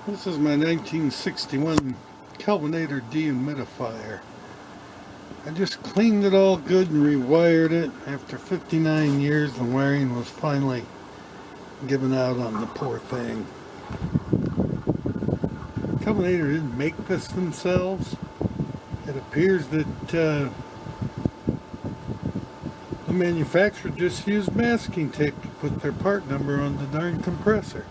This is my 1961 Kelvinator dehumidifier. I just cleaned it all good and rewired it. After 59 years, the wiring was finally given out on the poor thing. Kelvinator didn't make this themselves. It appears that the manufacturer just used masking tape to put their part number on the darn compressor.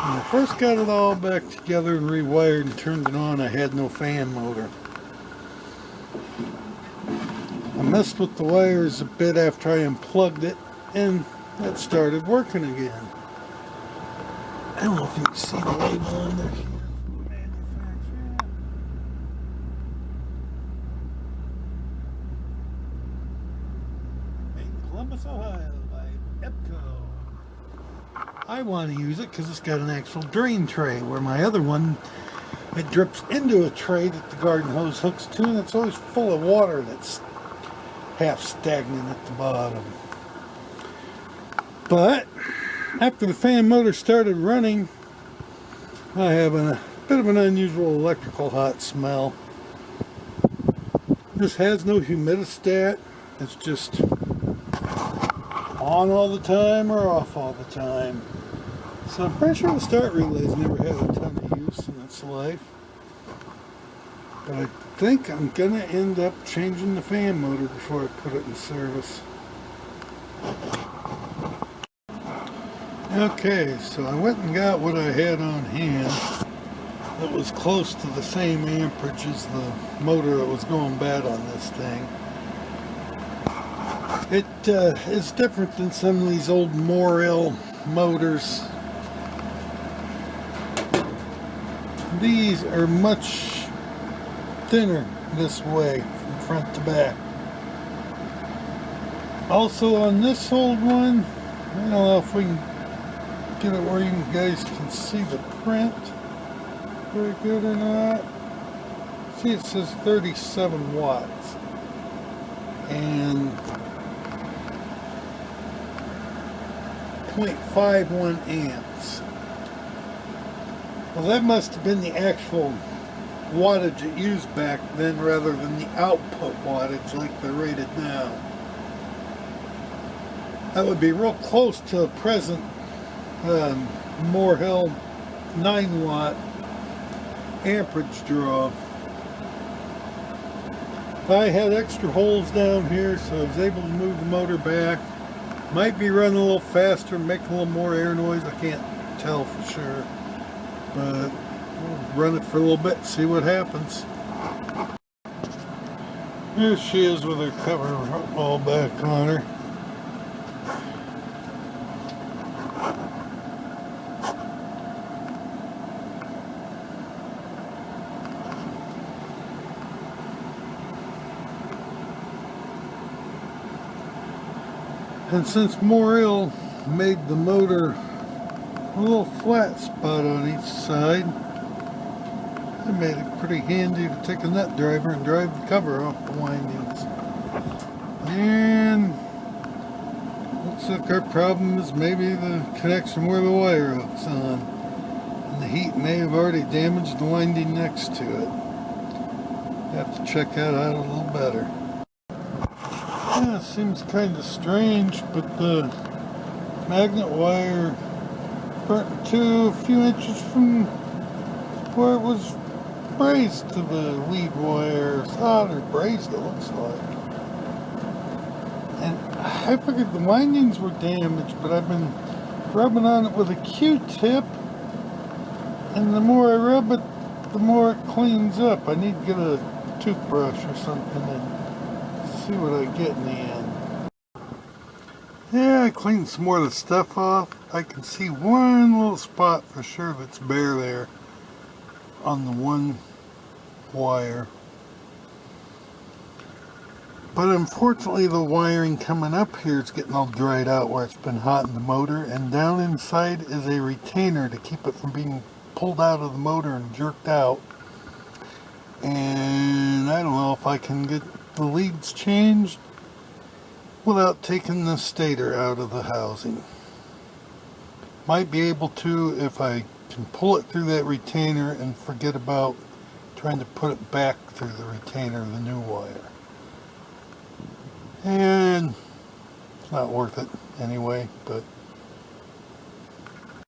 When I first got it all back together and rewired and turned it on, I had no fan motor. I messed with the wires a bit after I unplugged it, and that started working again. I don't know if you can see the label on there here. Made in Columbus, Ohio by EPCO. I want to use it because it's got an actual drain tray, where my other one, it drips into a tray that the garden hose hooks to, and it's always full of water that's half stagnant at the bottom. But after the fan motor started running, I have a bit of an unusual electrical hot smell. This has no humidistat. It's just on all the time or off all the time. So I'm pretty sure the start relay's never had a ton of use in its life. But I think I'm gonna end up changing the fan motor before I put it in service. Okay, so I went and got what I had on hand that was close to the same amperage as the motor that was going bad on this thing. It is different than some of these old Morrill motors. These are much thinner this way from front to back. Also on this old one, I don't know if we can get it where you guys can see the print very good or not. See, it says 37 watts and 0.51 amps. Well, that must have been the actual wattage it used back then rather than the output wattage like they're rated now. That would be real close to a present Morrill 9 watt amperage draw. I had extra holes down here, so I was able to move the motor back. Might be running a little faster, making a little more air noise. I can't tell for sure, but we'll run it for a little bit and see what happens. Here she is with her cover all back on her. And since Morrill made the motor a little flat spot on each side, it made it pretty handy to take a nut driver and drive the cover off the windings. And looks like our problem is maybe the connection where the wire hook's on. And the heat may have already damaged the winding next to it. Have to check that out a little better. Yeah, it seems kind of strange, but the magnet wire burnt to a few inches from where it was braced to the lead wire. Solder braced, it looks like. And I figured the windings were damaged, but I've been rubbing on it with a Q-tip, and the more I rub it, the more it cleans up. I need to get a toothbrush or something and see what I get in the end. Yeah, I cleaned some more of the stuff off. I can see one little spot for sure that's bare there on the one wire. But unfortunately the wiring coming up here is getting all dried out where it's been hot in the motor, and down inside is a retainer to keep it from being pulled out of the motor and jerked out. And I don't know if I can get the leads changed without taking the stator out of the housing. Might be able to if I can pull it through that retainer and forget about trying to put it back through the retainer, the new wire. And it's not worth it anyway, but